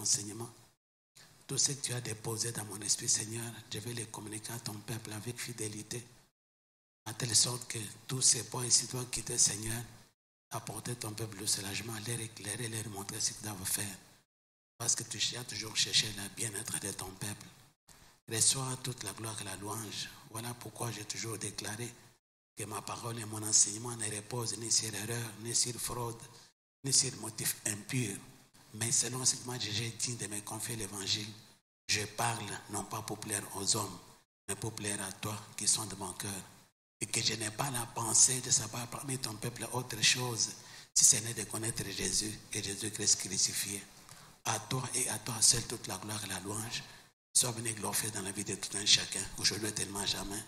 enseignements. Tout ce que tu as déposé dans mon esprit, Seigneur, je vais les communiquer à ton peuple avec fidélité, à telle sorte que tous ces points ici doivent quitter, Seigneur, apporter ton peuple le soulagement, leur éclairer, leur montrer ce qu'ils doivent faire. Parce que tu as toujours cherché le bien-être de ton peuple. Reçois toute la gloire et la louange. Voilà pourquoi j'ai toujours déclaré que ma parole et mon enseignement ne reposent ni sur erreur, ni sur fraude, ni sur motif impur. Mais selon ce que moi j'ai dit de me confier l'évangile, je parle non pas pour plaire aux hommes, mais pour plaire à toi qui sont de mon cœur. Et que je n'ai pas la pensée de savoir parmi ton peuple autre chose, si ce n'est de connaître Jésus et Jésus-Christ crucifié. À toi et à toi seul toute la gloire et la louange. Sois béni glorifié dans la vie de tout un chacun, aujourd'hui et tellement jamais,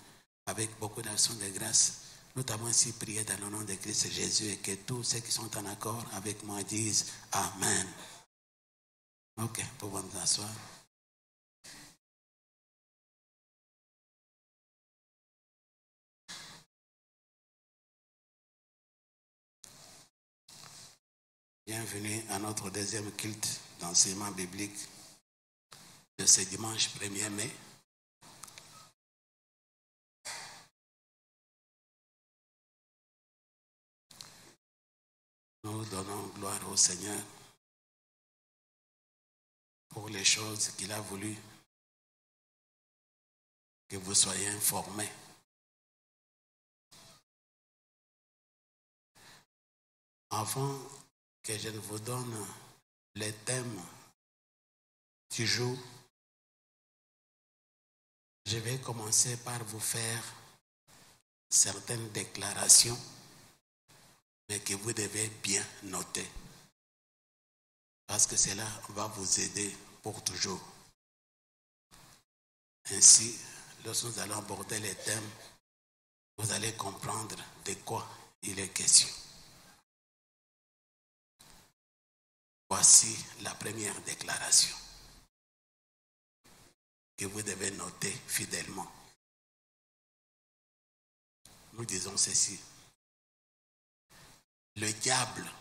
avec beaucoup d'actions de grâce. Nous t'avons ainsi prié dans le nom de Christ Jésus et que tous ceux qui sont en accord avec moi disent Amen. Ok, pouvons nous asseoir. Bienvenue à notre deuxième culte d'enseignement biblique de ce dimanche 1er mai. Nous donnons gloire au Seigneur pour les choses qu'il a voulu que vous soyez informés. Avant que je ne vous donne les thèmes du jour, je vais commencer par vous faire certaines déclarations, mais que vous devez bien noter, parce que cela va vous aider pour toujours. Ainsi, lorsque nous allons aborder les thèmes, vous allez comprendre de quoi il est question. Voici la première déclaration que vous devez noter fidèlement. Nous disons ceci. Le diable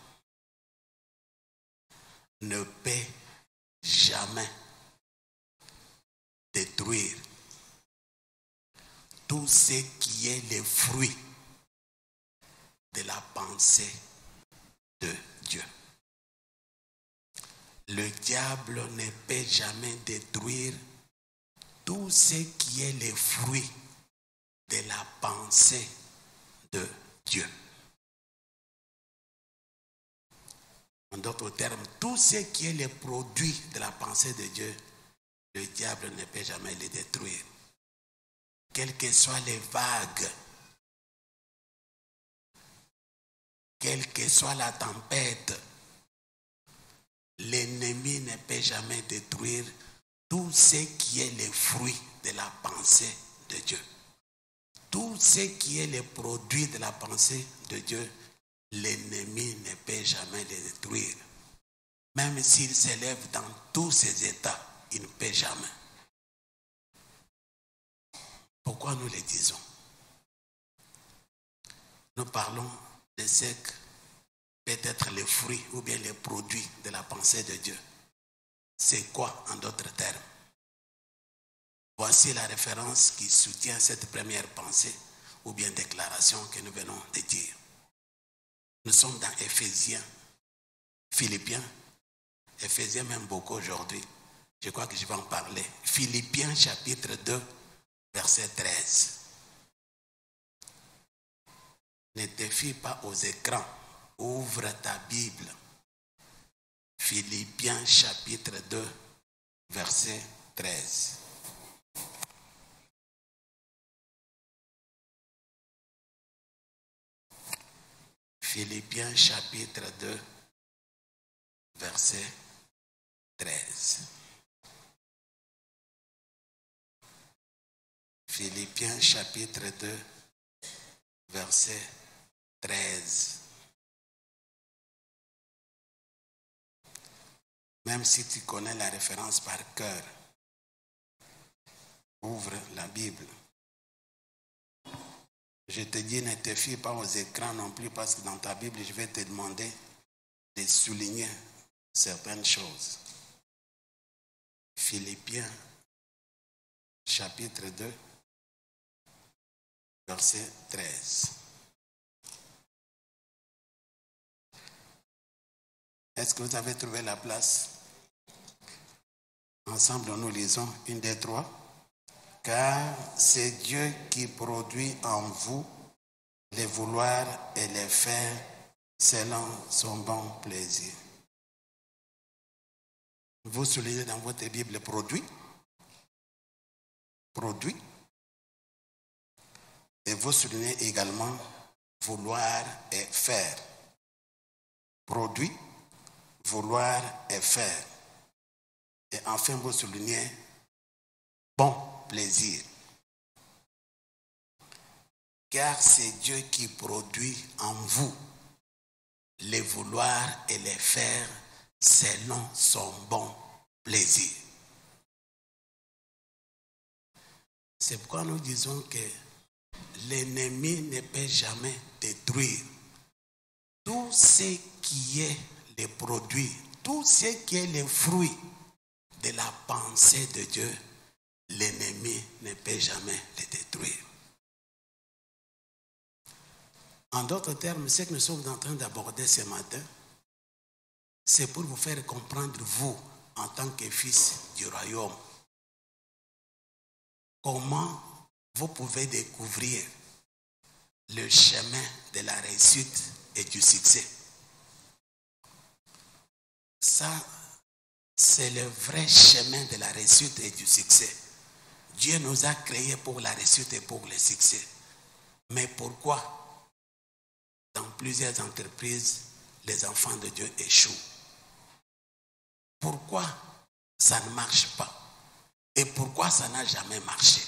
ne peut jamais détruire tout ce qui est le fruit de la pensée de Dieu. Le diable ne peut jamais détruire tout ce qui est le fruit de la pensée de Dieu. En d'autres termes, tout ce qui est le produit de la pensée de Dieu, le diable ne peut jamais le détruire. Quelles que soient les vagues, quelle que soit la tempête, l'ennemi ne peut jamais détruire tout ce qui est le fruit de la pensée de Dieu. Tout ce qui est le produit de la pensée de Dieu, l'ennemi ne peut jamais le détruire. Même s'il s'élève dans tous ses états, il ne peut jamais. Pourquoi nous le disons? Nous parlons de ce que peut être le fruit ou bien le produit de la pensée de Dieu. C'est quoi en d'autres termes? Voici la référence qui soutient cette première pensée ou bien déclaration que nous venons de dire. Nous sommes dans Éphésiens, Philippiens, Éphésiens même beaucoup aujourd'hui. Je crois que je vais en parler. Philippiens chapitre 2, verset 13. Ne te fie pas aux écrans. Ouvre ta Bible. Philippiens chapitre 2, verset 13. Philippiens chapitre 2, verset 13. Philippiens chapitre 2, verset 13. Même si tu connais la référence par cœur, ouvre la Bible. Je te dis, ne te fie pas aux écrans non plus, parce que dans ta Bible, je vais te demander de souligner certaines choses. Philippiens, chapitre 2, verset 13. Est-ce que vous avez trouvé la place? Ensemble, nous lisons 1, 2, 3. Car c'est Dieu qui produit en vous les vouloir et les faire selon son bon plaisir. Vous soulignez dans votre Bible produit. Produit. Et vous soulignez également vouloir et faire. Produit, vouloir et faire. Et enfin, vous soulignez bon plaisir. Car c'est Dieu qui produit en vous les vouloir et les faire selon son bon plaisir. C'est pourquoi nous disons que l'ennemi ne peut jamais détruire tout ce qui est le produit, tout ce qui est le fruit de la pensée de Dieu. L'ennemi ne peut jamais le détruire. En d'autres termes, ce que nous sommes en train d'aborder ce matin, c'est pour vous faire comprendre, vous, en tant que fils du royaume, comment vous pouvez découvrir le chemin de la réussite et du succès. Ça, c'est le vrai chemin de la réussite et du succès. Dieu nous a créés pour la réussite et pour le succès. Mais pourquoi dans plusieurs entreprises, les enfants de Dieu échouent? Pourquoi ça ne marche pas? Et pourquoi ça n'a jamais marché?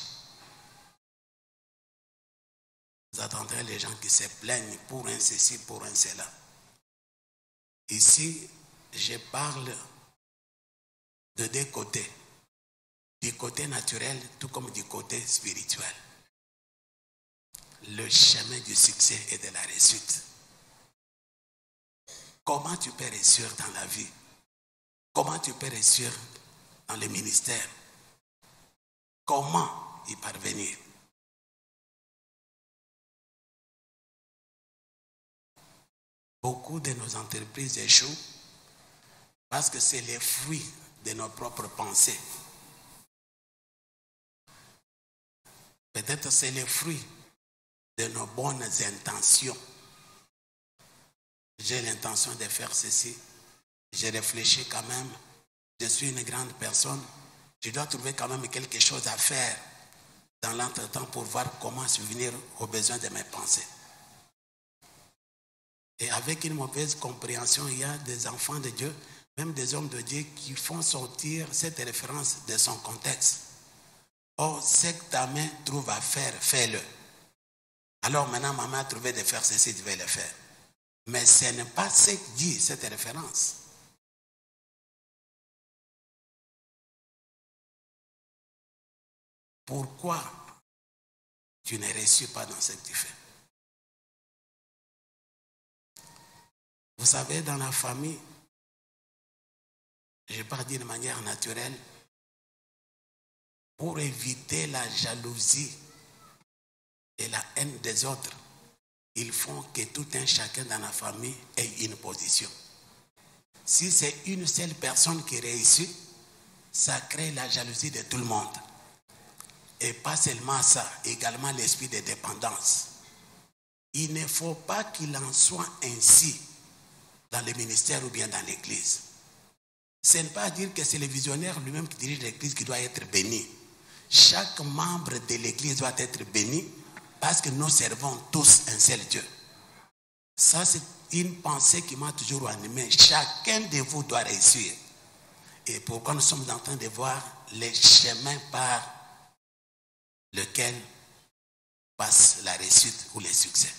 Vous entendrez les gens qui se plaignent pour un ceci, pour un cela. Ici, je parle de deux côtés. Du côté naturel, tout comme du côté spirituel. Le chemin du succès et de la réussite. Comment tu peux réussir dans la vie? Comment tu peux réussir dans le ministère? Comment y parvenir? Beaucoup de nos entreprises échouent parce que c'est le fruit de nos propres pensées. Peut-être c'est le fruit de nos bonnes intentions. J'ai l'intention de faire ceci. J'ai réfléchi quand même. Je suis une grande personne. Je dois trouver quand même quelque chose à faire dans l'entretemps pour voir comment subvenir aux besoins de mes pensées. Et avec une mauvaise compréhension, il y a des enfants de Dieu, même des hommes de Dieu qui font sortir cette référence de son contexte. Oh, ce que ta main trouve à faire, fais-le. Alors maintenant, maman a trouvé de faire ceci, tu vas le faire. Mais ce n'est pas ce que dit cette référence. Pourquoi tu ne réussis pas dans ce que tu fais? Vous savez, dans la famille, je parle d'une manière naturelle, pour éviter la jalousie et la haine des autres, il faut que tout un chacun dans la famille ait une position. Si c'est une seule personne qui réussit, ça crée la jalousie de tout le monde. Et pas seulement ça, également l'esprit de dépendance. Il ne faut pas qu'il en soit ainsi dans le ministère ou bien dans l'église. Ce n'est pas dire que c'est le visionnaire lui-même qui dirige l'église qui doit être béni. Chaque membre de l'église doit être béni parce que nous servons tous un seul Dieu. Ça, c'est une pensée qui m'a toujours animé. Chacun de vous doit réussir. Et pourquoi nous sommes en train de voir les chemins par lesquels passe la réussite ou le succès.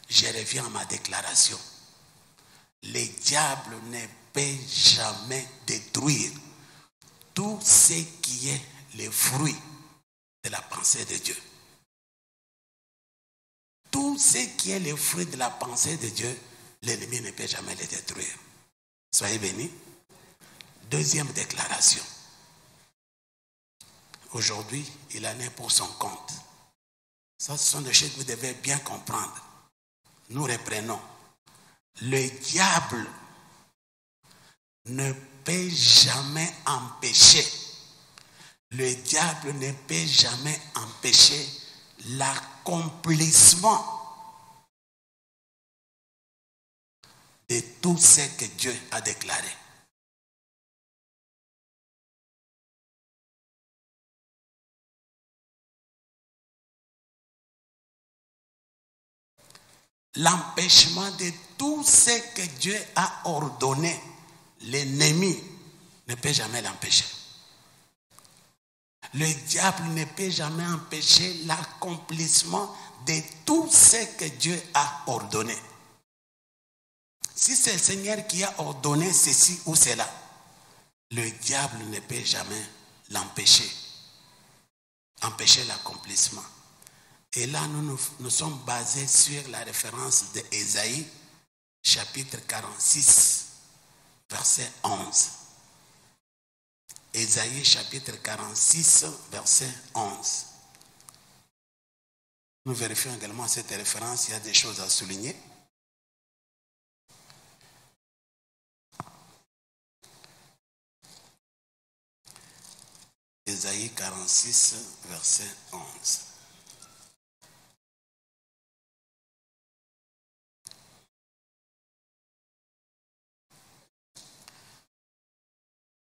Je reviens à ma déclaration. Le diable ne peut jamais détruire tout ce qui est le fruit de la pensée de Dieu. Tout ce qui est le fruit de la pensée de Dieu, l'ennemi ne peut jamais le détruire. Soyez bénis. Deuxième déclaration. Aujourd'hui, il en est pour son compte. Ça, ce sont des choses que vous devez bien comprendre. Nous reprenons. Le diable ne peut jamais empêcher. Le diable ne peut jamais empêcher l'accomplissement de tout ce que Dieu a déclaré. L'empêchement de tout ce que Dieu a ordonné, l'ennemi ne peut jamais l'empêcher. Le diable ne peut jamais empêcher l'accomplissement de tout ce que Dieu a ordonné. Si c'est le Seigneur qui a ordonné ceci ou cela, le diable ne peut jamais l'empêcher, empêcher l'accomplissement. Et là, nous sommes basés sur la référence d'Ésaïe, chapitre 46, verset 11. Ésaïe, chapitre 46, verset 11. Nous vérifions également cette référence, il y a des choses à souligner. Ésaïe 46, verset 11.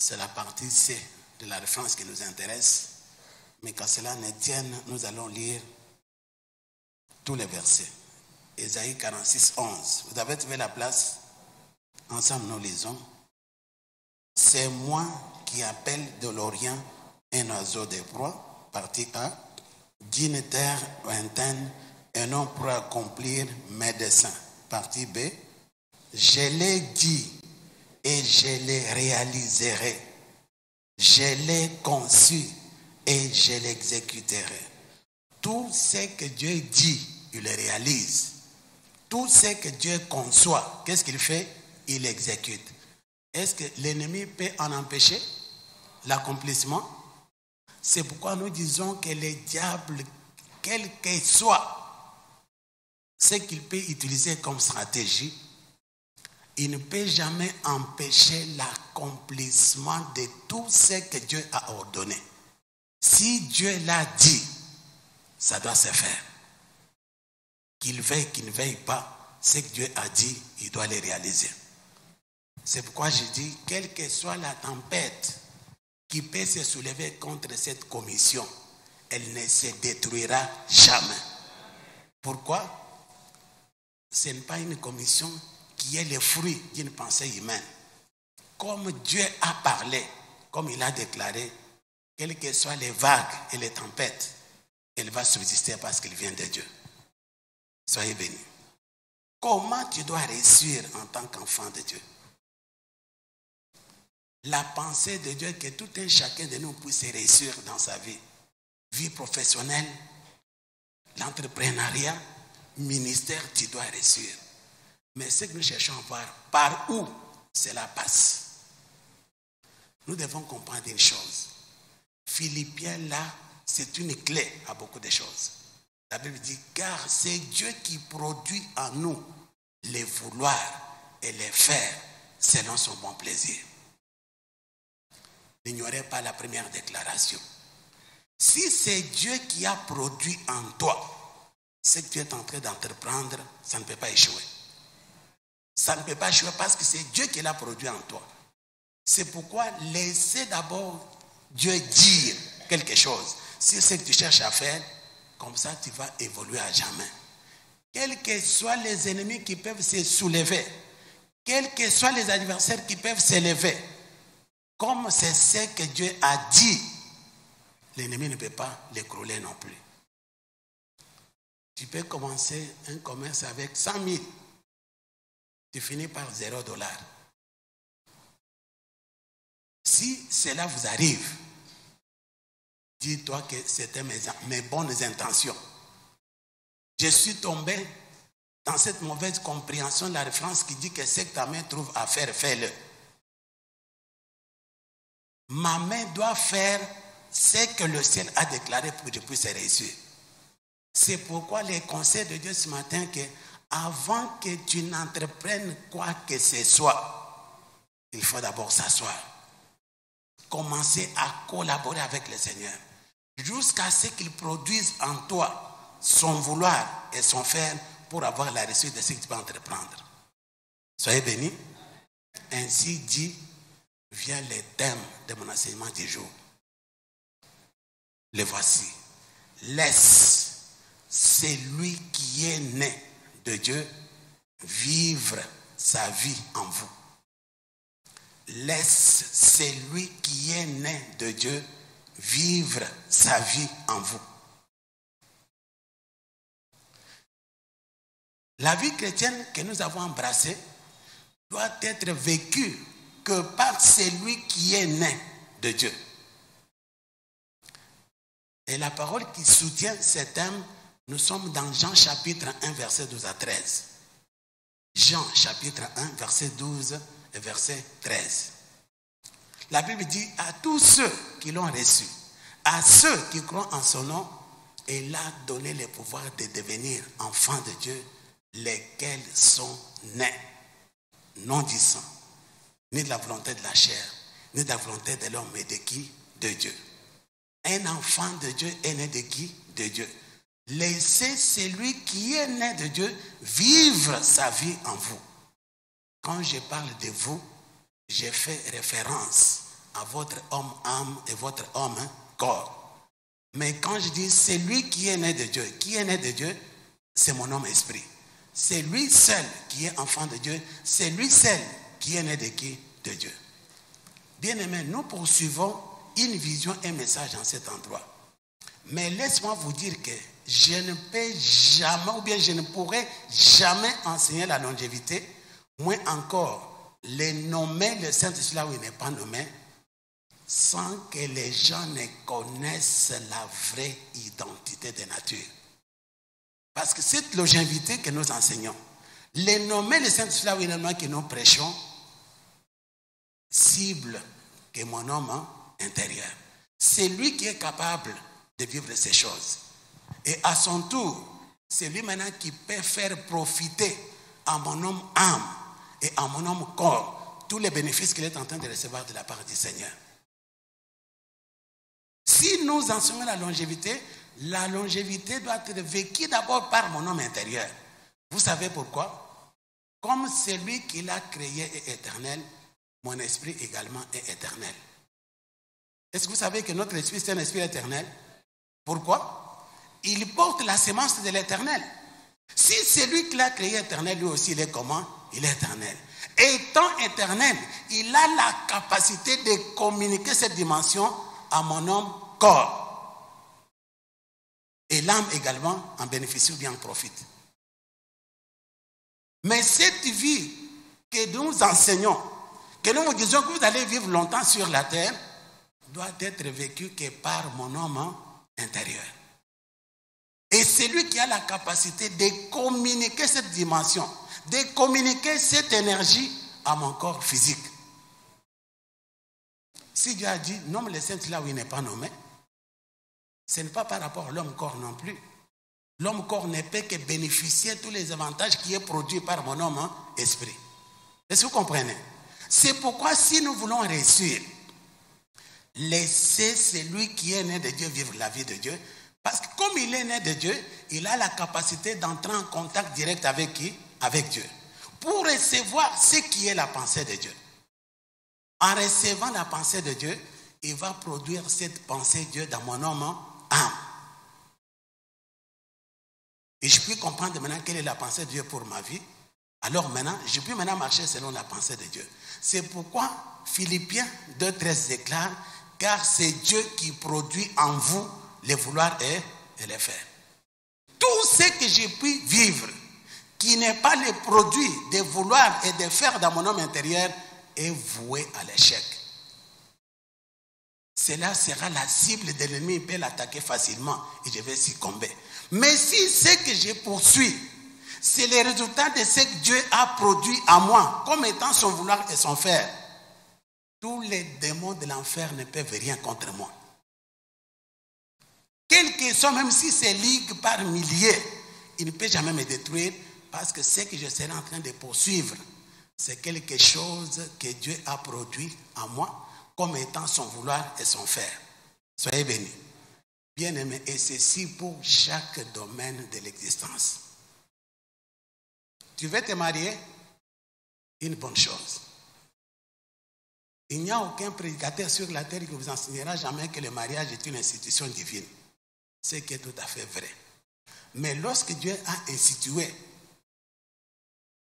C'est la partie C de la référence qui nous intéresse. Mais quand cela ne tienne, nous allons lire tous les versets. Ésaïe 46, 11. Vous avez trouvé la place? Ensemble, nous lisons. C'est moi qui appelle de l'Orient un oiseau de proie, partie A, d'une terre lointaine, un homme pour accomplir mes desseins. Partie B, je l'ai dit et je les réaliserai. Je l'ai conçu et je l'exécuterai. Tout ce que Dieu dit, il le réalise. Tout ce que Dieu conçoit, qu'est-ce qu'il fait? Il exécute. Est-ce que l'ennemi peut en empêcher l'accomplissement? C'est pourquoi nous disons que le diable, quel que soit ce qu'il peut utiliser comme stratégie, il ne peut jamais empêcher l'accomplissement de tout ce que Dieu a ordonné. Si Dieu l'a dit, ça doit se faire. Qu'il veuille, qu'il ne veuille pas, ce que Dieu a dit, il doit le réaliser. C'est pourquoi je dis, quelle que soit la tempête qui peut se soulever contre cette commission, elle ne se détruira jamais. Pourquoi? Ce n'est pas une commission qui est le fruit d'une pensée humaine. Comme Dieu a parlé, comme il a déclaré, quelles que soient les vagues et les tempêtes, elle va subsister parce qu'elle vient de Dieu. Soyez bénis. Comment tu dois réussir en tant qu'enfant de Dieu? La pensée de Dieu est que tout un chacun de nous puisse réussir dans sa vie. Vie professionnelle, l'entrepreneuriat, ministère, tu dois réussir. Mais ce que nous cherchons à voir, par où cela passe. Nous devons comprendre une chose. Philippiens, là, c'est une clé à beaucoup de choses. La Bible dit, car c'est Dieu qui produit en nous les vouloir et les faire selon son bon plaisir. N'ignorez pas la première déclaration. Si c'est Dieu qui a produit en toi ce que tu es en train d'entreprendre, ça ne peut pas échouer. Ça ne peut pas échouer parce que c'est Dieu qui l'a produit en toi. C'est pourquoi laissez d'abord Dieu dire quelque chose. Si c'est ce que tu cherches à faire, comme ça tu vas évoluer à jamais. Quels que soient les ennemis qui peuvent se soulever, quels que soient les adversaires qui peuvent s'élever, comme c'est ce que Dieu a dit, l'ennemi ne peut pas l'écrouler non plus. Tu peux commencer un commerce avec 100 000. Tu finis par $0. Si cela vous arrive, dis-toi que c'était mes bonnes intentions. Je suis tombé dans cette mauvaise compréhension de la référence qui dit que ce que ta main trouve à faire, fais-le. ma main doit faire ce que le ciel a déclaré pour que je puisse réussir. C'est pourquoi les conseils de Dieu ce matin, que avant que tu n'entreprennes quoi que ce soit, il faut d'abord s'asseoir. Commencer à collaborer avec le Seigneur jusqu'à ce qu'il produise en toi son vouloir et son faire pour avoir la réussite de ce que tu peux entreprendre. Soyez bénis. Ainsi dit, vient le thème de mon enseignement du jour. Le voici. Laisse celui qui est né de Dieu vivre sa vie en vous. Laisse celui qui est né de Dieu vivre sa vie en vous. La vie chrétienne que nous avons embrassée doit être vécue que par celui qui est né de Dieu. Et la parole qui soutient ce thème, nous sommes dans Jean chapitre 1, verset 12 à 13. Jean chapitre 1, verset 12 et verset 13. La Bible dit à tous ceux qui l'ont reçu, à ceux qui croient en son nom, il a donné le pouvoir de devenir enfants de Dieu, lesquels sont nés, non du sang, ni de la volonté de la chair, ni de la volonté de l'homme, mais de qui? De Dieu. Un enfant de Dieu est né de qui? De Dieu. Laissez celui qui est né de Dieu vivre sa vie en vous. Quand je parle de vous, je fais référence à votre homme âme et votre homme corps. Mais quand je dis celui qui est né de Dieu, qui est né de Dieu, c'est mon homme esprit. C'est lui seul qui est enfant de Dieu, c'est lui seul qui est né de qui? De Dieu. Bien-aimés, nous poursuivons une vision, un message dans cet endroit. Mais laisse-moi vous dire que je ne peux jamais, ou bien je ne pourrai jamais enseigner la longévité, moins encore les nommer, le Saint-Esprit là où il n'est pas nommé, sans que les gens ne connaissent la vraie identité de nature. Parce que cette longévité que nous enseignons, les nommer, le Saint-Esprit là où il est nommé, que nous prêchons, cible que mon homme intérieur. C'est lui qui est capable de vivre ces choses. Et à son tour, c'est lui maintenant qui peut faire profiter à mon homme âme et à mon homme corps tous les bénéfices qu'il est en train de recevoir de la part du Seigneur. Si nous enseignons la longévité doit être vécue d'abord par mon homme intérieur. Vous savez pourquoi? Comme celui qui l'a créé est éternel, mon esprit également est éternel. Est-ce que vous savez que notre esprit, c'est un esprit éternel? Pourquoi? Il porte la sémence de l'éternel. Si c'est lui qui l'a créé éternel, lui aussi, il est comment? Il est éternel. Étant éternel, il a la capacité de communiquer cette dimension à mon homme corps. Et l'âme également en bénéficie ou bien en profite. Mais cette vie que nous enseignons, que nous vous disons que vous allez vivre longtemps sur la terre, doit être vécue que par mon homme intérieur. Et c'est lui qui a la capacité de communiquer cette dimension, de communiquer cette énergie à mon corps physique. Si Dieu a dit, nomme le saint là où il n'est pas nommé, ce n'est pas par rapport à l'homme corps non plus. L'homme corps ne peut que bénéficier de tous les avantages qui est produit par mon homme esprit. Est-ce que vous comprenez? C'est pourquoi si nous voulons réussir, laissez celui qui est né de Dieu vivre la vie de Dieu. Parce que comme il est né de Dieu, il a la capacité d'entrer en contact direct avec qui? Avec Dieu. Pour recevoir ce qui est la pensée de Dieu. En recevant la pensée de Dieu, il va produire cette pensée de Dieu dans mon homme âme. Et je puis comprendre maintenant quelle est la pensée de Dieu pour ma vie. Alors maintenant, je peux maintenant marcher selon la pensée de Dieu. C'est pourquoi Philippiens 2,13 déclare, car c'est Dieu qui produit en vous le vouloir et le faire. Tout ce que j'ai pu vivre, qui n'est pas le produit de vouloir et de faire dans mon homme intérieur, est voué à l'échec. Cela sera la cible de l'ennemi, il peut l'attaquer facilement et je vais succomber. Mais si ce que je poursuis, c'est le résultat de ce que Dieu a produit à moi, comme étant son vouloir et son faire, tous les démons de l'enfer ne peuvent rien contre moi. Quels qu'ils soient, même si c'est ligue par milliers, ils ne peuvent jamais me détruire parce que ce que je serai en train de poursuivre, c'est quelque chose que Dieu a produit en moi comme étant son vouloir et son faire. Soyez bénis. Bien-aimés, et ceci pour chaque domaine de l'existence. Tu veux te marier? Une bonne chose. Il n'y a aucun prédicateur sur la terre qui vous enseignera jamais que le mariage est une institution divine. Ce qui est tout à fait vrai. Mais lorsque Dieu a institué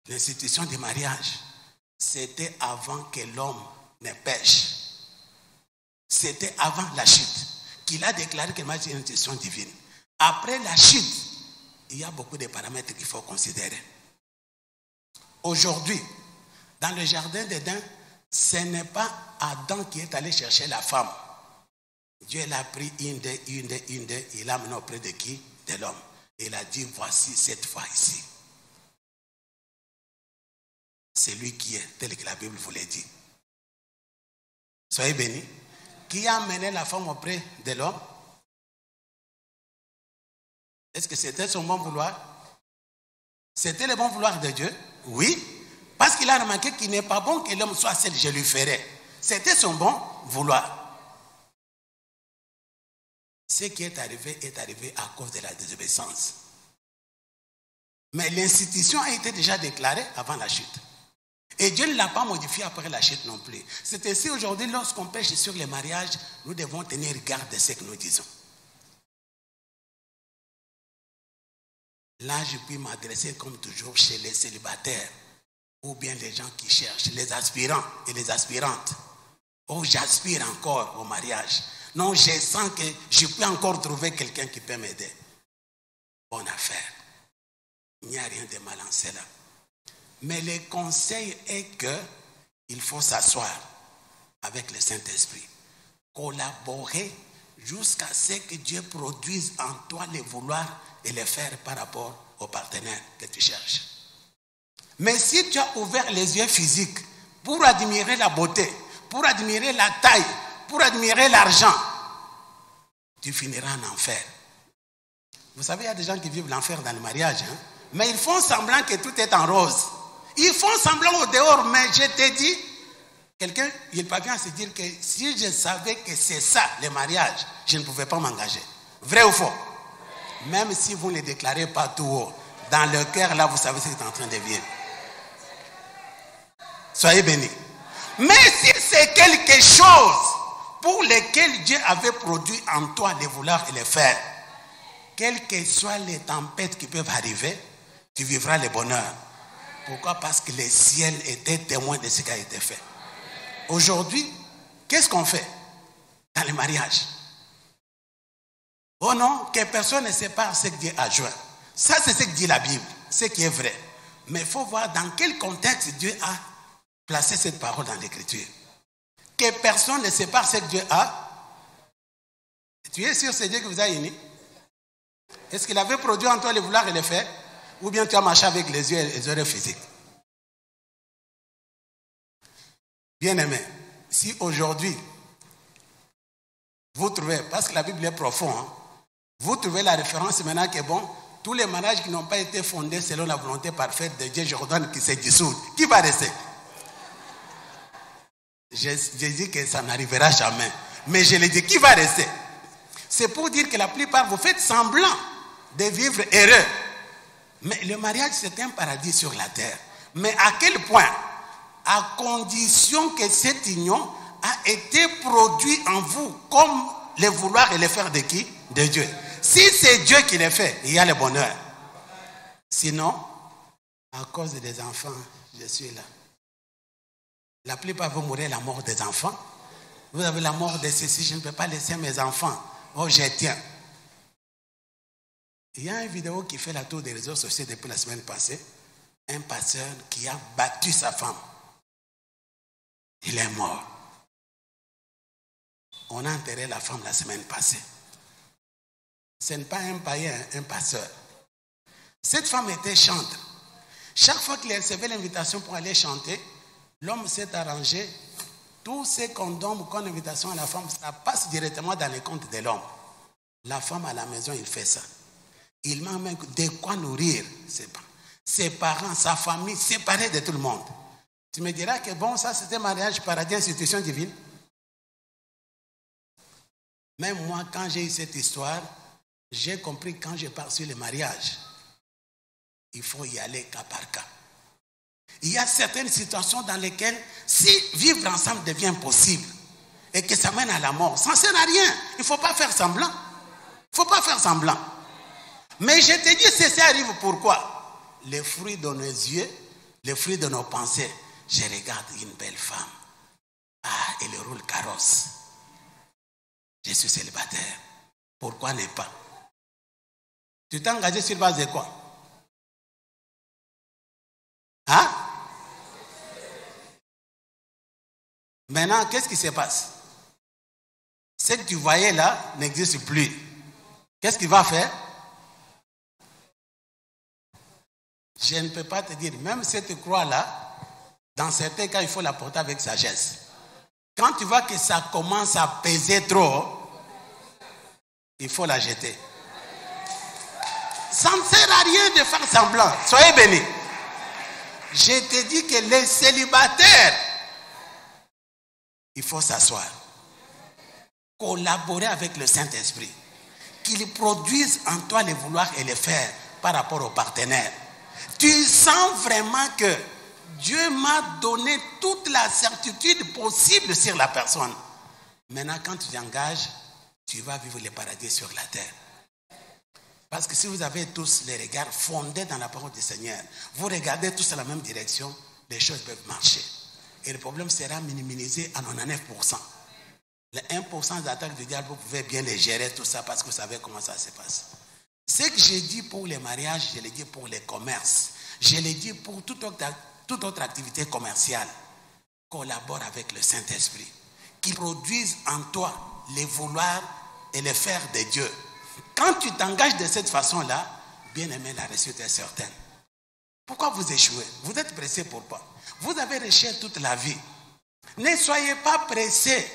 l'institution du mariage, c'était avant que l'homme ne pêche. C'était avant la chute qu'il a déclaré que le mariage est une institution divine. Après la chute, il y a beaucoup de paramètres qu'il faut considérer. Aujourd'hui, dans le jardin d'Éden, ce n'est pas Adam qui est allé chercher la femme. Dieu l'a pris une d'eux, il l'a amené auprès de qui? De l'homme. Il a dit, voici cette fois ici. C'est lui qui est, tel que la Bible vous l'a dit. Soyez bénis. Qui a amené la femme auprès de l'homme? Est-ce que c'était son bon vouloir? C'était le bon vouloir de Dieu? Oui. Parce qu'il a remarqué qu'il n'est pas bon que l'homme soit seul, je lui ferai. C'était son bon vouloir. Ce qui est arrivé à cause de la désobéissance. Mais l'institution a été déjà déclarée avant la chute. Et Dieu ne l'a pas modifiée après la chute non plus. C'est ainsi aujourd'hui, lorsqu'on pêche sur le mariage, nous devons tenir garde de ce que nous disons. Là, je puis m'adresser comme toujours chez les célibataires ou bien les gens qui cherchent, les aspirants et les aspirantes. Oh, j'aspire encore au mariage. Non, je sens que je peux encore trouver quelqu'un qui peut m'aider. Bonne affaire. Il n'y a rien de mal en cela. Mais le conseil est qu'il faut s'asseoir avec le Saint-Esprit. Collaborer jusqu'à ce que Dieu produise en toi le vouloir et le faire par rapport au partenaire que tu cherches. Mais si tu as ouvert les yeux physiques pour admirer la beauté, pour admirer la taille, pour admirer l'argent, tu finiras en enfer. Vous savez, il y a des gens qui vivent l'enfer dans le mariage, hein? Mais ils font semblant que tout est en rose. Ils font semblant au dehors, mais je te dis, quelqu'un, il parvient à se dire que si je savais que c'est ça, le mariage, je ne pouvais pas m'engager. Vrai ou faux? Même si vous ne le déclarez pas tout haut, dans le cœur, là, vous savez ce que vous êtes en train de vivre. Soyez bénis. Mais si c'est quelque chose pour lequel Dieu avait produit en toi le vouloir et le faire, quelles que soient les tempêtes qui peuvent arriver, tu vivras le bonheur. Pourquoi? Parce que le ciel était témoin de ce qui a été fait. Aujourd'hui, qu'est-ce qu'on fait dans le mariage? Oh non, que personne ne sépare ce que Dieu a joint. Ça, c'est ce que dit la Bible, ce qui est vrai. Mais il faut voir dans quel contexte Dieu a placé cette parole dans l'Écriture. Que personne ne sépare ce que Dieu a. Tu es sûr que c'est Dieu qui vous a unis? Est-ce qu'il avait produit en toi le vouloir et le faire? Ou bien tu as marché avec les yeux et les oreilles physiques? Bien-aimé, si aujourd'hui, vous trouvez, parce que la Bible est profonde, hein, vous trouvez la référence maintenant que bon, tous les mariages qui n'ont pas été fondés selon la volonté parfaite de Dieu, Jordan qui s'est dissout, qui va rester? Je dis que ça n'arrivera jamais. Mais je le dis, qui va rester? C'est pour dire que la plupart, vous faites semblant de vivre heureux. Mais le mariage, c'est un paradis sur la terre. Mais à quel point? À condition que cette union a été produite en vous comme le vouloir et le faire de qui? De Dieu. Si c'est Dieu qui le fait, il y a le bonheur. Sinon, à cause des enfants, je suis là. La plupart vont mourir la mort des enfants. Vous avez la mort de ceci, je ne peux pas laisser mes enfants. Oh, je tiens. Il y a une vidéo qui fait la tour des réseaux sociaux depuis la semaine passée. Un pasteur qui a battu sa femme. Il est mort. On a enterré la femme la semaine passée. Ce n'est pas un païen, un pasteur. Cette femme était chantre. Chaque fois qu'il recevait l'invitation pour aller chanter, l'homme s'est arrangé Tous ces qu'on donne comme invitation à la femme, ça passe directement dans les comptes de l'homme. La femme à la maison, il fait ça. Il m'a même de quoi nourrir ses parents, sa famille, séparés de tout le monde. Tu me diras que bon, ça c'était mariage paradis, institution divine. Même moi, quand j'ai eu cette histoire, j'ai compris quand je pars sur le mariage, il faut y aller cas par cas. Il y a certaines situations dans lesquelles, si vivre ensemble devient possible et que ça mène à la mort, ça ne sert à rien. Il ne faut pas faire semblant. Il ne faut pas faire semblant. Mais je te dis, ceci arrive pourquoi? Les fruits de nos yeux, les fruits de nos pensées. Je regarde une belle femme. Ah, elle roule carrosse. Je suis célibataire. Pourquoi ne pas? Tu t'es engagé sur base de quoi? Hein? Maintenant, qu'est-ce qui se passe? Ce que tu voyais là n'existe plus. Qu'est-ce qu'il va faire? Je ne peux pas te dire, même cette croix-là, dans certains cas, il faut la porter avec sagesse. Quand tu vois que ça commence à peser trop, il faut la jeter. Ça ne sert à rien de faire semblant. Soyez bénis. Je te dis que les célibataires, il faut s'asseoir. Collaborer avec le Saint-Esprit. Qu'il produise en toi le vouloir et le faire par rapport au partenaire. Tu sens vraiment que Dieu m'a donné toute la certitude possible sur la personne. Maintenant, quand tu t'engages, tu vas vivre le paradis sur la terre. Parce que si vous avez tous les regards fondés dans la parole du Seigneur, vous regardez tous dans la même direction, les choses peuvent marcher. Et le problème sera minimisé à 99%. Les 1% d'attaque du diable, vous pouvez bien les gérer, tout ça, parce que vous savez comment ça se passe. Ce que j'ai dit pour les mariages, je l'ai dit pour les commerces. Je l'ai dit pour toute autre activité commerciale. Collabore avec le Saint-Esprit. Qui produise en toi les vouloirs et les faire de Dieu. Quand tu t'engages de cette façon-là, bien aimé, la réussite est certaine. Pourquoi vous échouez? Vous êtes pressé pourquoi? Vous avez recherché toute la vie. Ne soyez pas pressé.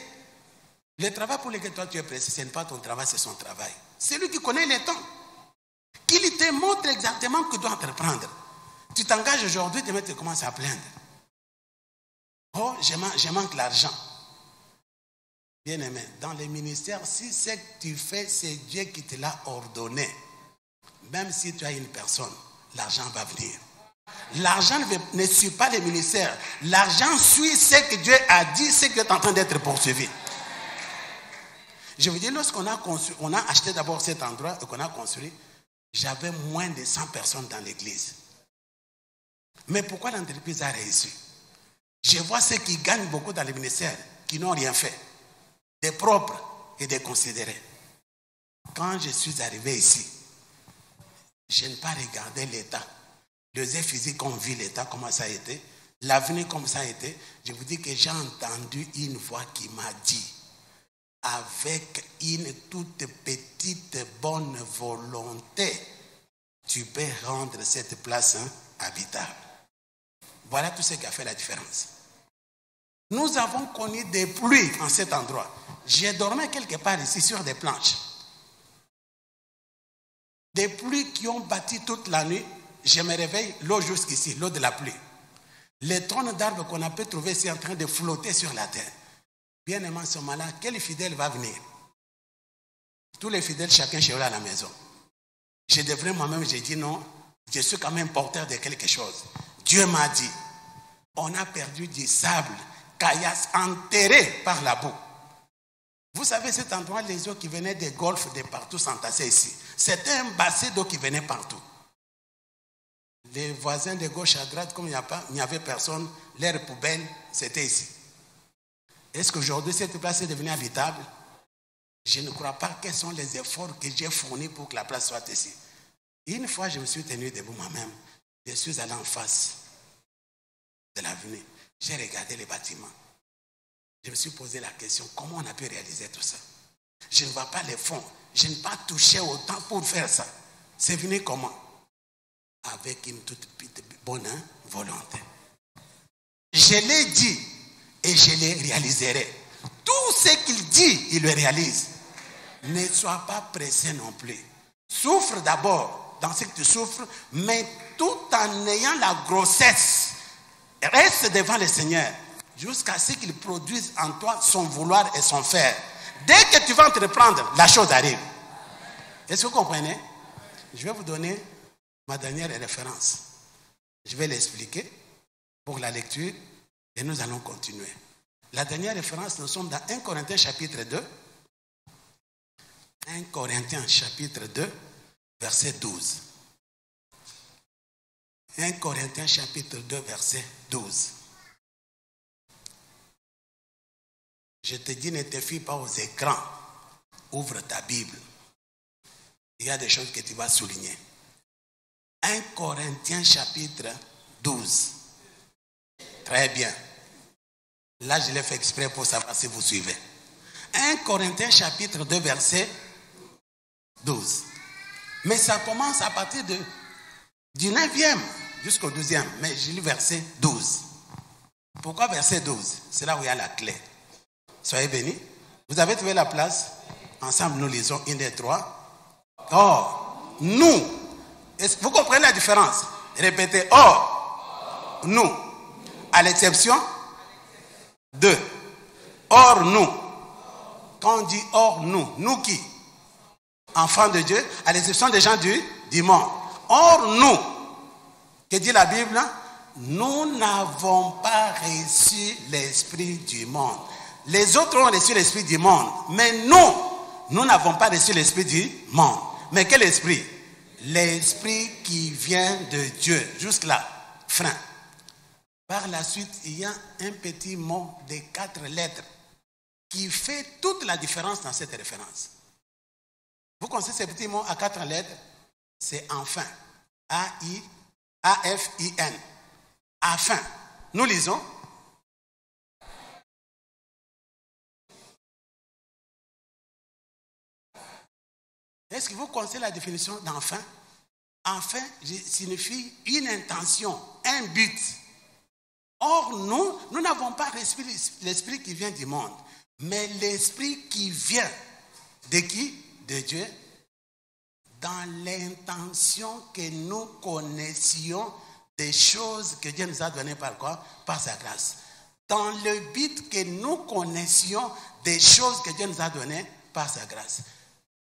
Le travail pour lequel toi tu es pressé, ce n'est pas ton travail, c'est son travail. C'est lui qui connaît les temps. Qu'il te montre exactement que tu dois entreprendre. Tu t'engages aujourd'hui, demain tu commences à plaindre. Oh, je manque l'argent. Bien aimé, dans les ministères, si ce que tu fais, c'est Dieu qui te l'a ordonné. Même si tu as une personne, l'argent va venir. L'argent ne suit pas les ministères. L'argent suit ce que Dieu a dit, ce qui est en train d'être poursuivi. Je vous dis, lorsqu'on a acheté d'abord cet endroit et qu'on a construit, j'avais moins de 100 personnes dans l'église. Mais pourquoi l'entreprise a réussi? Je vois ceux qui gagnent beaucoup dans les ministères, qui n'ont rien fait, des propres et des considérés. Quand je suis arrivé ici, je n'ai pas regardé l'État. Les œufs physiques ont vu l'État, comment ça a été. L'avenir, comme ça a été. Je vous dis que j'ai entendu une voix qui m'a dit, avec une toute petite bonne volonté, tu peux rendre cette place habitable. Voilà tout ce qui a fait la différence. Nous avons connu des pluies en cet endroit. J'ai dormi quelque part ici sur des planches. Des pluies qui ont battu toute la nuit. Je me réveille, l'eau jusqu'ici, l'eau de la pluie. Les tonnes d'arbres qu'on a pu trouver ici en train de flotter sur la terre. Bien aimé, ce moment-là, quel fidèle va venir? Tous les fidèles, chacun chez eux à la maison. Je devrais moi-même, j'ai dit non, je suis quand même porteur de quelque chose. Dieu m'a dit, on a perdu du sable, caillasse, enterré par la boue. Vous savez, cet endroit, les eaux qui venaient des golfs de partout s'entassaient ici. C'était un bassin d'eau qui venait partout. Les voisins de gauche à droite, comme il n'y avait personne, l'air poubelle, c'était ici. Est-ce qu'aujourd'hui, cette place est devenue habitable? Je ne crois pas quels sont les efforts que j'ai fournis pour que la place soit ici. Une fois, je me suis tenu debout moi-même. Je suis allé en face de l'avenue. J'ai regardé les bâtiments. Je me suis posé la question, comment on a pu réaliser tout ça? Je ne vois pas les fonds. Je n'ai pas touché autant pour faire ça. C'est venu comment? Avec une toute petite bonne volonté. Je l'ai dit. et je les réaliserai. Tout ce qu'il dit, il le réalise. Ne sois pas pressé non plus. Souffre d'abord dans ce que tu souffres, mais tout en ayant la grossesse, reste devant le Seigneur jusqu'à ce qu'il produise en toi son vouloir et son faire. Dès que tu vas entreprendre, la chose arrive. Est-ce que vous comprenez? Je vais vous donner ma dernière référence. Je vais l'expliquer pour la lecture et nous allons continuer. La dernière référence, nous sommes dans 1 Corinthiens chapitre 2. 1 Corinthiens chapitre 2, verset 12. 1 Corinthiens chapitre 2, verset 12. Je te dis, ne te fie pas aux écrans. Ouvre ta Bible. Il y a des choses que tu vas souligner. 1 Corinthiens chapitre 12. Très bien. Là, je l'ai fait exprès pour savoir si vous suivez. 1 Corinthiens chapitre 2, verset 12. Mais ça commence à partir du 9e jusqu'au 12e. Mais je lis verset 12. Pourquoi verset 12? C'est là où il y a la clé. Soyez bénis. Vous avez trouvé la place? Ensemble, nous lisons 1, 2, 3. Or, nous. Vous comprenez la différence? Répétez. Or, nous. À l'exception de. Or, nous. Quand on dit or, nous qui? Enfants de Dieu, à l'exception des gens du monde. Or, nous. Que dit la Bible? Nous n'avons pas reçu l'esprit du monde. Les autres ont reçu l'esprit du monde. Mais nous n'avons pas reçu l'esprit du monde. Mais quel esprit? L'esprit qui vient de Dieu. Jusque-là, frein. Par la suite, il y a un petit mot de 4 lettres qui fait toute la différence dans cette référence. Vous connaissez ce petit mot à 4 lettres? C'est enfin. A-F-I-N. Afin. Nous lisons. Est-ce que vous connaissez la définition d'enfin? Enfin signifie une intention, un but. Or, nous n'avons pas reçu l'esprit qui vient du monde, mais l'esprit qui vient de qui? De Dieu, dans l'intention que nous connaissions des choses que Dieu nous a données par quoi? Par sa grâce. Dans le but que nous connaissions des choses que Dieu nous a données par sa grâce.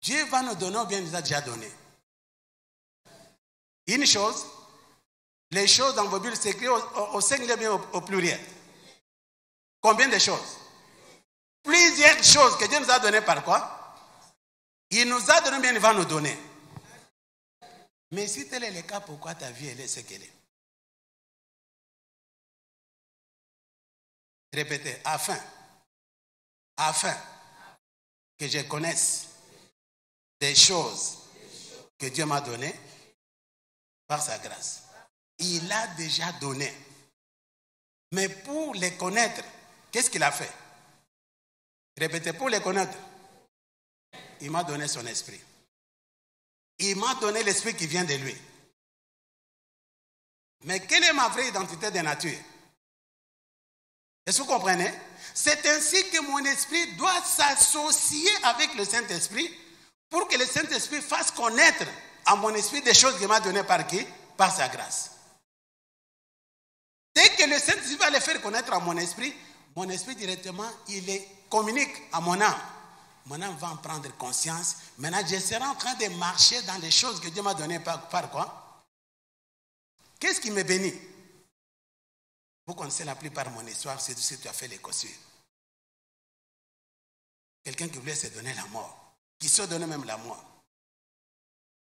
Dieu va nous donner ou bien nous a déjà donné? Une chose, les choses dans vos Bibles s'écrivent au singulier bien au pluriel. Combien de choses? Plusieurs choses que Dieu nous a données par quoi? Il nous a donné bien, il va nous donner. Mais si tel est le cas, pourquoi ta vie elle est ce qu'elle est? Répétez, afin que je connaisse des choses que Dieu m'a données par sa grâce. Il a déjà donné. Mais pour les connaître, qu'est-ce qu'il a fait? Répétez, pour les connaître, il m'a donné son esprit. Il m'a donné l'esprit qui vient de lui. Mais quelle est ma vraie identité de nature? Est-ce que vous comprenez? C'est ainsi que mon esprit doit s'associer avec le Saint-Esprit pour que le Saint-Esprit fasse connaître à mon esprit des choses qu'il m'a données par qui? Par sa grâce. Dès que le Saint-Esprit va les faire connaître à mon esprit directement, il les communique à mon âme. Mon âme va en prendre conscience. Maintenant, je serai en train de marcher dans les choses que Dieu m'a données par quoi? Qu'est-ce qui me bénit? Vous connaissez la plupart de mon histoire, c'est si tu as fait les cossures. Quelqu'un qui voulait se donner la mort, qui se donnait même la mort,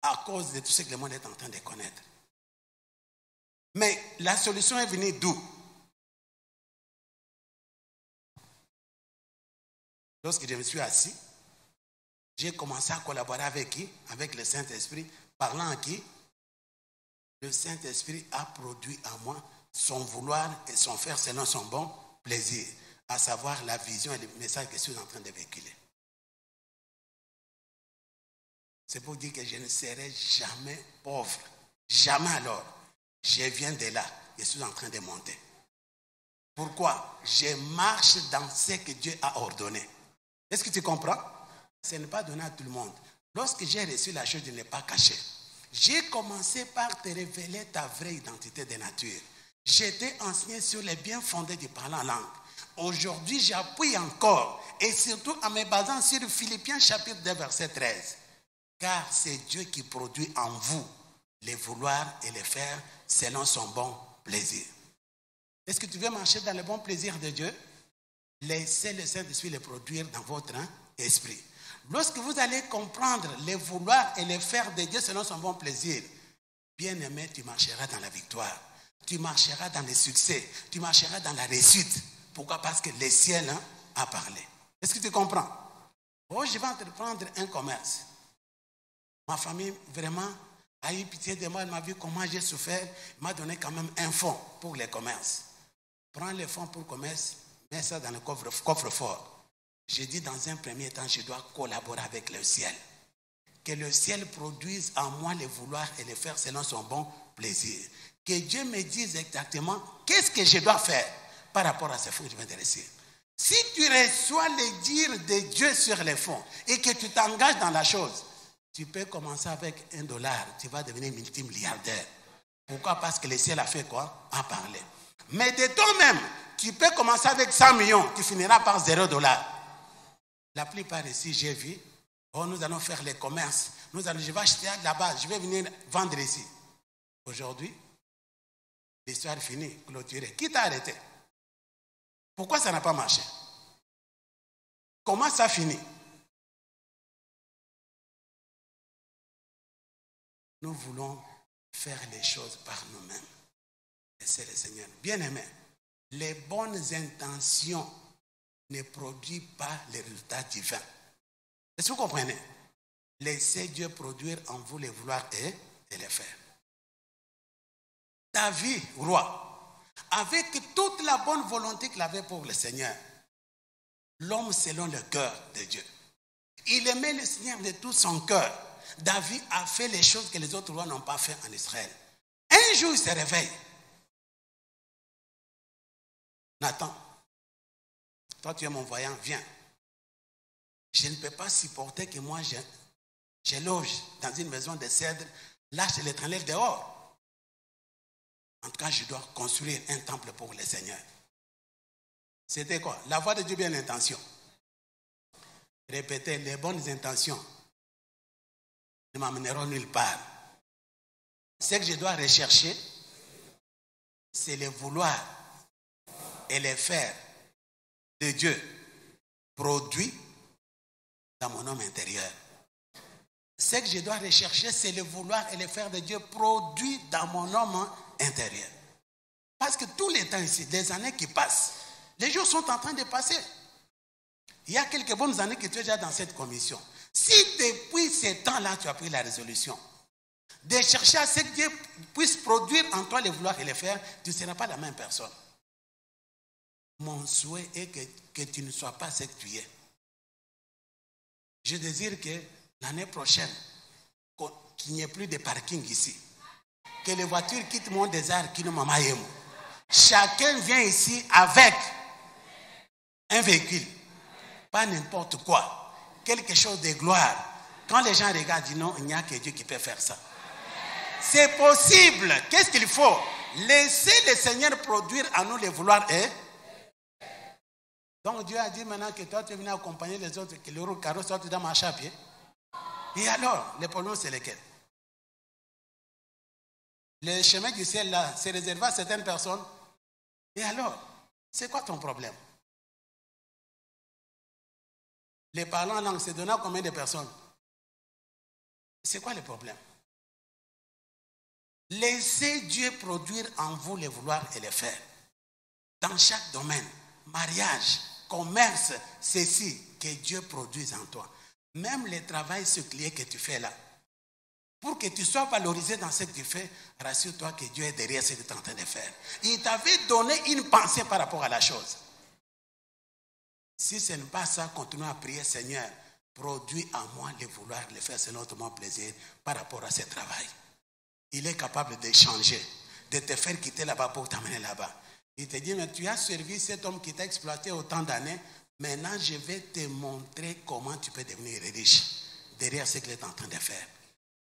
à cause de tout ce que le monde est en train de connaître. Mais la solution est venue d'où? Lorsque je me suis assis, j'ai commencé à collaborer avec qui? Avec le Saint-Esprit. Parlant à qui? Le Saint-Esprit a produit en moi son vouloir et son faire selon son bon plaisir, à savoir la vision et le message que je suis en train de véhiculer. C'est pour dire que je ne serai jamais pauvre. Jamais alors. Je viens de là. Je suis en train de monter. Pourquoi? Je marche dans ce que Dieu a ordonné. Est-ce que tu comprends? Ce n'est pas donné à tout le monde. Lorsque j'ai reçu la chose, je ne l'ai pas cachée. J'ai commencé par te révéler ta vraie identité de nature. J'étais enseigné sur les biens fondés du parler en langue. Aujourd'hui, j'appuie encore, et surtout en me basant sur Philippiens chapitre 2, verset 13. Car c'est Dieu qui produit en vous les vouloir et les faire selon son bon plaisir. Est-ce que tu veux marcher dans le bon plaisir de Dieu? Laissez le Saint-Esprit le produire dans votre esprit. Lorsque vous allez comprendre les vouloir et les faire de Dieu selon son bon plaisir, bien aimé, tu marcheras dans la victoire. Tu marcheras dans le succès. Tu marcheras dans la réussite. Pourquoi? Parce que le ciel a parlé. Est-ce que tu comprends? Oh, je vais entreprendre un commerce. Ma famille vraiment a eu pitié de moi. Elle m'a vu comment j'ai souffert. Elle m'a donné quand même un fonds pour les commerces. Prends les fonds pour le commerce, mets ça dans le coffre-fort. J'ai dit dans un premier temps, je dois collaborer avec le ciel. Que le ciel produise en moi les vouloir et les faire selon son bon plaisir. Que Dieu me dise exactement qu'est-ce que je dois faire par rapport à ces fonds que je viens de recevoir. Si tu reçois les dires de Dieu sur les fonds et que tu t'engages dans la chose, tu peux commencer avec $1, tu vas devenir multimilliardaire. Pourquoi? Parce que le ciel a fait quoi? A parlé. Mais de toi-même, tu peux commencer avec 100 millions, tu finiras par $0. La plupart ici, j'ai vu, oh, nous allons faire les commerces, je vais acheter là-bas, je vais venir vendre ici. Aujourd'hui, l'histoire est finie, clôturée. Qui t'a arrêté? Pourquoi ça n'a pas marché? Comment ça finit? Nous voulons faire les choses par nous-mêmes. Et c'est le Seigneur. Bien-aimé, les bonnes intentions ne produisent pas les résultats divins. Est-ce que vous comprenez? Laissez Dieu produire en vous les vouloir et les faire. David, roi, avec toute la bonne volonté qu'il avait pour le Seigneur, l'homme selon le cœur de Dieu. Il aimait le Seigneur de tout son cœur. David a fait les choses que les autres rois n'ont pas fait en Israël. Un jour, il se réveille. Nathan, toi tu es mon voyant, viens. Je ne peux pas supporter que moi je loge dans une maison de cèdre, lâche l'éternel dehors. En tout cas, je dois construire un temple pour le Seigneur. C'était quoi? La voix de Dieu, bien l'intention. Répétez, les bonnes intentions ne m'amèneront nulle part. Ce que je dois rechercher, c'est le vouloir et le faire de Dieu produit dans mon homme intérieur. Ce que je dois rechercher, c'est le vouloir et le faire de Dieu produit dans mon homme intérieur. Parce que tous les temps ici, des années qui passent, les jours sont en train de passer. Il y a quelques bonnes années que tu es déjà dans cette commission. Si depuis ces temps-là, tu as pris la résolution de chercher à ce que Dieu puisse produire en toi le vouloir et le faire, tu ne seras pas la même personne. Mon souhait est que tu ne sois pas ce que tu es. Je désire que l'année prochaine, qu'il n'y ait plus de parking ici. Que les voitures quittent mon désert, qui nous m'amaillent. Chacun vient ici avec un véhicule. Pas n'importe quoi. Quelque chose de gloire. Quand les gens regardent, disent non, il n'y a que Dieu qui peut faire ça. C'est possible. Qu'est-ce qu'il faut? Laisser le Seigneur produire à nous les vouloir et... Donc Dieu a dit maintenant que toi tu es venu accompagner les autres, que le roue carrosse, toi tu dois marcher à pied. Et alors, le problème c'est lequel? Le chemin du ciel là, c'est réservé à certaines personnes. Et alors, c'est quoi ton problème? Les parlants en langue, c'est donné à combien de personnes? C'est quoi le problème? Laissez Dieu produire en vous les vouloir et les faire. Dans chaque domaine, mariage, commerce, ceci, que Dieu produise en toi. Même le travail séculier que tu fais là, pour que tu sois valorisé dans ce que tu fais, rassure-toi que Dieu est derrière ce que tu es en train de faire. Il t'avait donné une pensée par rapport à la chose. Si ce n'est pas ça, continue à prier, Seigneur, produis en moi le vouloir, le faire selon ton plaisir par rapport à ce travail. Il est capable de changer, de te faire quitter là-bas pour t'amener là-bas. Il te dit, mais tu as servi cet homme qui t'a exploité autant d'années. Maintenant, je vais te montrer comment tu peux devenir riche derrière ce qu'il est en train de faire.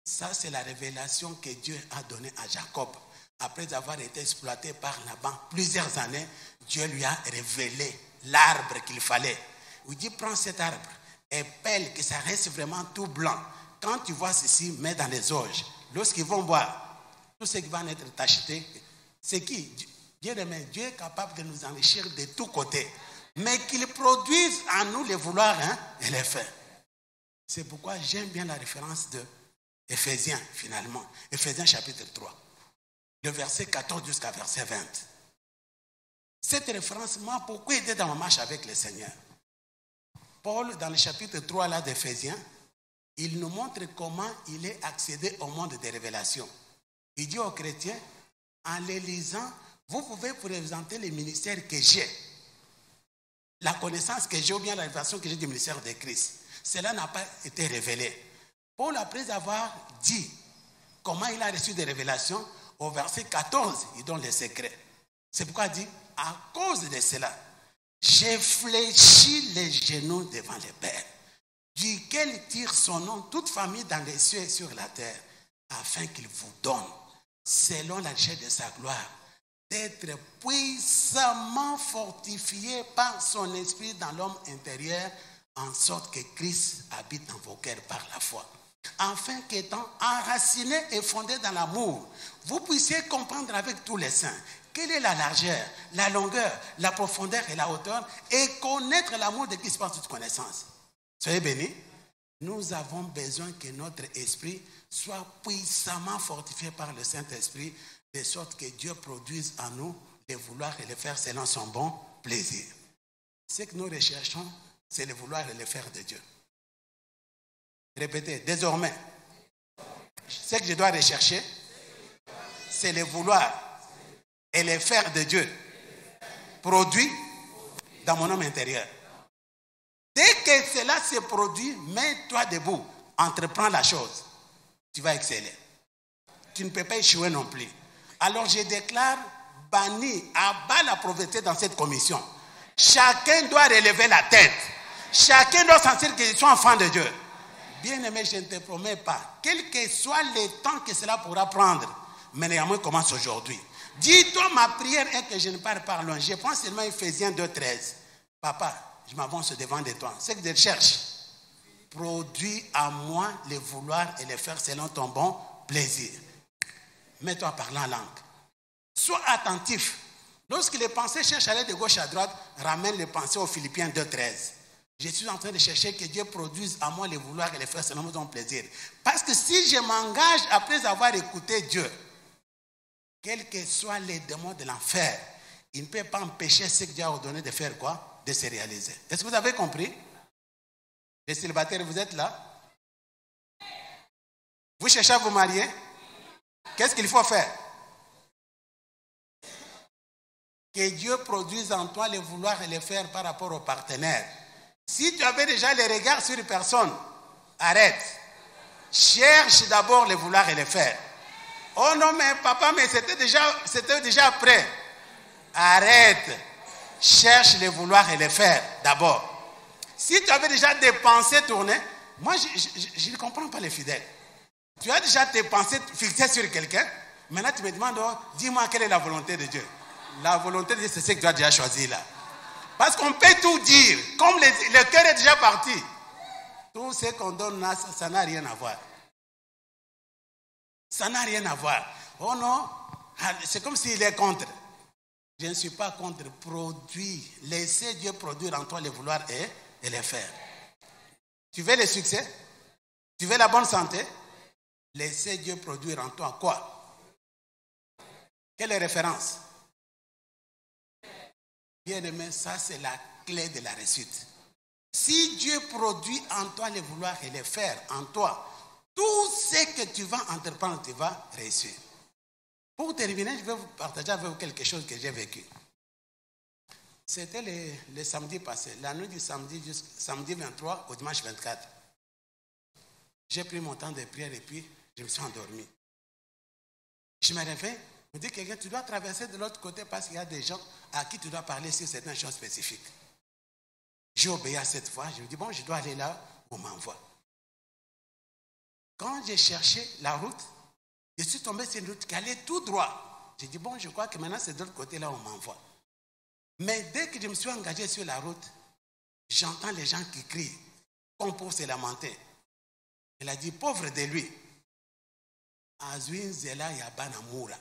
Ça, c'est la révélation que Dieu a donnée à Jacob. Après avoir été exploité par Laban plusieurs années, Dieu lui a révélé l'arbre qu'il fallait. Il dit, prends cet arbre et pèle que ça reste vraiment tout blanc. Quand tu vois ceci, mets dans les orges. Lorsqu'ils vont boire, tout ce qui va être tacheté, c'est qui? Dieu est capable de nous enrichir de tous côtés. Mais qu'il produise en nous les vouloirs et les faire. C'est pourquoi j'aime bien la référence de Éphésiens, finalement. Éphésiens chapitre 3. Le verset 14 jusqu'à verset 20. Cette référence m'a beaucoup aidé dans ma marche avec le Seigneur. Paul, dans le chapitre 3 là d'Éphésiens, il nous montre comment il est accédé au monde des révélations. Il dit aux chrétiens, en les lisant, vous pouvez présenter les ministères que j'ai. La connaissance que j'ai ou bien la révélation que j'ai du ministère de Christ. Cela n'a pas été révélé. Paul, après avoir dit comment il a reçu des révélations, au verset 14, il donne les secrets. C'est pourquoi il dit, à cause de cela, j'ai fléchi les genoux devant le Père, duquel tire son nom toute famille dans les cieux et sur la terre, afin qu'il vous donne, selon la richesse de sa gloire, d'être puissamment fortifié par son esprit dans l'homme intérieur, en sorte que Christ habite dans vos cœurs par la foi. Afin qu'étant enracinés et fondés dans l'amour, vous puissiez comprendre avec tous les saints quelle est la largeur, la longueur, la profondeur et la hauteur, et connaître l'amour de Christ par toute connaissance. Soyez bénis. Nous avons besoin que notre esprit soit puissamment fortifié par le Saint-Esprit, de sorte que Dieu produise en nous les vouloir et les faire selon son bon plaisir. Ce que nous recherchons, c'est le vouloir et le faire de Dieu. Répétez, désormais, ce que je dois rechercher, c'est le vouloir et le faire de Dieu produit dans mon homme intérieur. Dès que cela se produit, mets-toi debout, entreprends la chose, tu vas exceller. Tu ne peux pas échouer non plus. Alors je déclare banni, abat la pauvreté dans cette commission. Chacun doit relever la tête. Chacun doit sentir qu'ils sont enfants de Dieu. Bien-aimé, je ne te promets pas, quel que soit le temps que cela pourra prendre, mais néanmoins commence aujourd'hui. Dis-toi, ma prière est que je ne pars pas loin. Je prends seulement Éphésiens 2,13. Papa, je m'avance devant de toi. Ce que je cherche, produis à moi les vouloir et les faire selon ton bon plaisir. Mets-toi à parler en langue. Sois attentif. Lorsque les pensées cherchent à aller de gauche à droite, ramène les pensées aux Philippiens 2,13. Je suis en train de chercher que Dieu produise à moi les vouloir et les faire selon son plaisir. Parce que si je m'engage après avoir écouté Dieu, quels que soient les démons de l'enfer, il ne peut pas empêcher ce que Dieu a ordonné de faire quoi? De se réaliser. Est-ce que vous avez compris? Les célibataires, vous êtes là? Vous cherchez à vous marier? Qu'est-ce qu'il faut faire? Que Dieu produise en toi les vouloir et les faire par rapport aux partenaires. Si tu avais déjà les regards sur une personne, arrête. Cherche d'abord les vouloir et les faire. Oh non, mais papa, mais c'était déjà prêt. Arrête. Cherche les vouloir et les faire d'abord. Si tu avais déjà des pensées tournées, moi je ne comprends pas les fidèles. Tu as déjà tes pensées fixées sur quelqu'un, maintenant tu me demandes, oh, dis-moi quelle est la volonté de Dieu. La volonté de Dieu, c'est ce que tu as déjà choisi là. Parce qu'on peut tout dire, comme le cœur est déjà parti. Tout ce qu'on donne là, ça n'a rien à voir. Ça n'a rien à voir. Oh non, c'est comme s'il est contre. Je ne suis pas contre. Produit. Laissez Dieu produire en toi les vouloir et les faire. Tu veux le succès? Tu veux la bonne santé? Laissez Dieu produire en toi quoi? Quelle référence? Bien-aimé, ça c'est la clé de la réussite. Si Dieu produit en toi les vouloir et les faire en toi, tout ce que tu vas entreprendre, tu vas réussir. Pour terminer, je vais vous partager avec vous quelque chose que j'ai vécu. C'était le samedi passé, la nuit du samedi 23 au dimanche 24. J'ai pris mon temps de prière et puis je me suis endormi. Je me réveille, Me dit quelqu'un, tu dois traverser de l'autre côté parce qu'il y a des gens à qui tu dois parler sur certaines choses spécifiques. J'ai obéi à cette voix. Je me dis, bon, je dois aller là où on m'envoie. Quand j'ai cherché la route, je suis tombé sur une route qui allait tout droit. J'ai dit, bon, je crois que maintenant c'est de l'autre côté là où on m'envoie. Mais dès que je me suis engagé sur la route, j'entends les gens qui crient, comme pour se lamenter. Il a dit, pauvre de lui. Azwin Zela ya Banamura.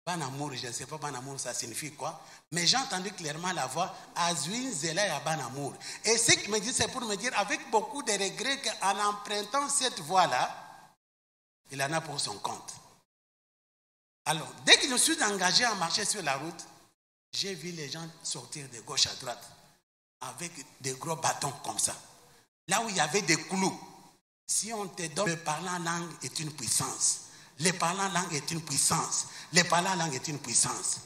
Banamour, je ne sais pas Banamour, ça signifie quoi. Mais j'ai entendu clairement la voix, Azwin Zela ya Banamour. Et ce qu'il me dit, c'est pour me dire, avec beaucoup de regrets, qu'en empruntant cette voie-là, il en a pour son compte. Alors, dès que je me suis engagé à marcher sur la route, j'ai vu les gens sortir de gauche à droite avec des gros bâtons comme ça. Là où il y avait des clous. Si on te donne, le parler en langue est une puissance. Le parler en langue est une puissance. Le parler en langue est une puissance.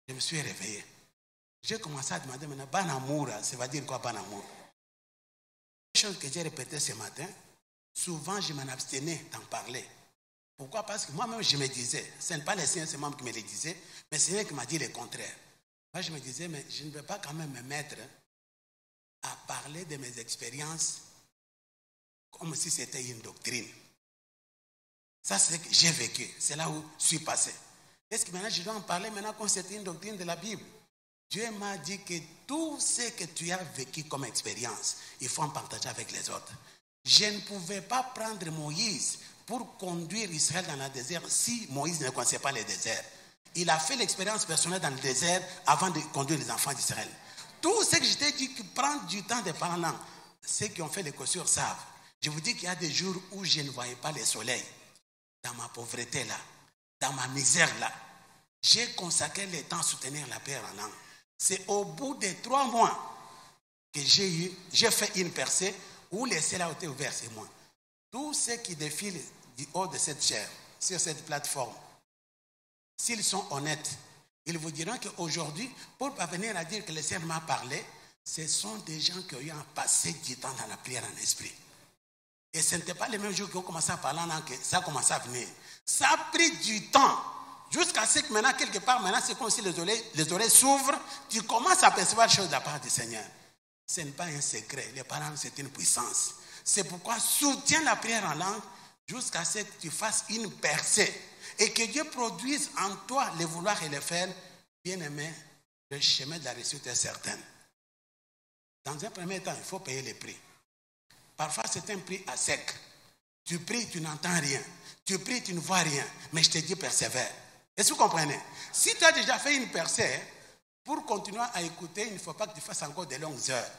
Je me suis réveillé. J'ai commencé à demander maintenant, Banamour, ça veut dire quoi Banamour? Une chose que j'ai répétée ce matin, souvent je m'en abstenais d'en parler. Pourquoi? Parce que moi-même je me disais, ce n'est pas les Seigneur c'est moi qui me le disais, mais c'est Seigneur qui m'a dit le contraire. Moi je me disais, mais je ne vais pas quand même me mettre à parler de mes expériences comme si c'était une doctrine. Ça, c'est ce que j'ai vécu. C'est là où je suis passé. Est-ce que maintenant, je dois en parler maintenant comme c'était une doctrine de la Bible? Dieu m'a dit que tout ce que tu as vécu comme expérience, il faut en partager avec les autres. Je ne pouvais pas prendre Moïse pour conduire Israël dans le désert si Moïse ne connaissait pas le désert. Il a fait l'expérience personnelle dans le désert avant de conduire les enfants d'Israël. Tout ce que je t'ai dit qui prend du temps de parler, ceux qui ont fait les cossures savent. Je vous dis qu'il y a des jours où je ne voyais pas le soleil. Dans ma pauvreté là, dans ma misère là, j'ai consacré le temps à soutenir la paix en langue. C'est au bout de 3 mois que j'ai fait une percée où les ciels ont été ouverts, c'est moi. Tous ceux qui défilent du haut de cette chair, sur cette plateforme, s'ils sont honnêtes, ils vous diront qu'aujourd'hui, pour parvenir à dire que le Seigneur m'a parlé, ce sont des gens qui ont eu passé du temps dans la prière en esprit. Et ce n'était pas les mêmes jours qui ont commencé à parler en langue que ça a commencé à venir. Ça a pris du temps. Jusqu'à ce que maintenant, quelque part, maintenant, c'est comme si les oreilles s'ouvrent. Tu commences à percevoir les choses de la part du Seigneur. Ce n'est pas un secret. Les paroles, c'est une puissance. C'est pourquoi soutiens la prière en langue jusqu'à ce que tu fasses une percée. Et que Dieu produise en toi le vouloir et le faire. Bien-aimé, le chemin de la réussite est certain. Dans un premier temps, il faut payer le prix. Parfois, c'est un prix à sec. Tu pries, tu n'entends rien. Tu pries, tu ne vois rien. Mais je te dis, persévère. Est-ce que vous comprenez? Si tu as déjà fait une percée, pour continuer à écouter, il ne faut pas que tu fasses encore de longues heures.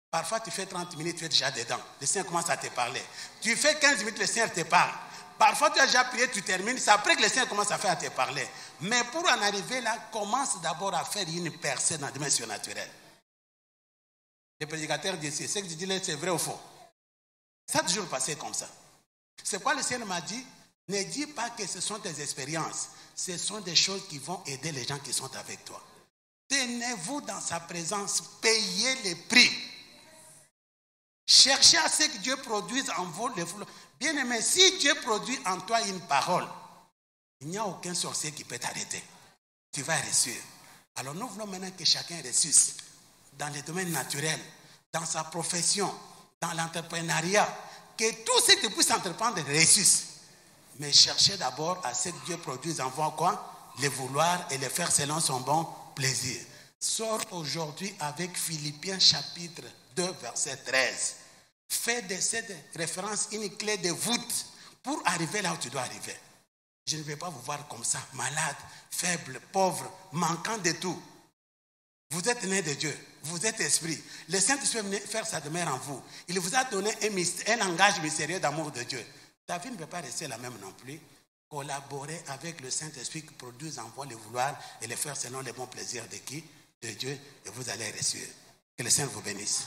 Parfois, tu fais 30 minutes, tu es déjà dedans. Le Seigneur commence à te parler. Tu fais 15 minutes, le Seigneur te parle. Parfois, tu as déjà prié, tu termines. C'est après que le Seigneur commence à faire à te parler. Mais pour en arriver là, commence d'abord à faire une percée dans la dimension naturelle. Le prédicateur dit, c'est ce que je dis là, c'est vrai ou faux? Ça a toujours passé comme ça. C'est quoi le Seigneur m'a dit? Ne dis pas que ce sont des expériences. Ce sont des choses qui vont aider les gens qui sont avec toi. Tenez-vous dans sa présence. Payez les prix. Cherchez à ce que Dieu produise en vous le flot. Bien aimé, si Dieu produit en toi une parole, il n'y a aucun sorcier qui peut t'arrêter. Tu vas réussir. Alors nous voulons maintenant que chacun réussisse dans les domaines naturels, dans sa profession, dans l'entrepreneuriat, que tout ce qui puisse entreprendre réussisse. Mais cherchez d'abord à ce que Dieu produise en vous quoi? Le vouloir et le faire selon son bon plaisir. Sors aujourd'hui avec Philippiens chapitre 2 verset 13. Fais de cette référence une clé de voûte pour arriver là où tu dois arriver. Je ne vais pas vous voir comme ça, malade, faible, pauvre, manquant de tout. Vous êtes né de Dieu, vous êtes esprit. Le Saint-Esprit est venu faire sa demeure en vous. Il vous a donné un langage mystérieux d'amour de Dieu. Ta vie ne peut pas rester la même non plus. Collaborez avec le Saint-Esprit qui produit en vous le vouloir et le faire selon les bons plaisirs de qui? De Dieu, et vous allez réussir. Que le Seigneur vous bénisse.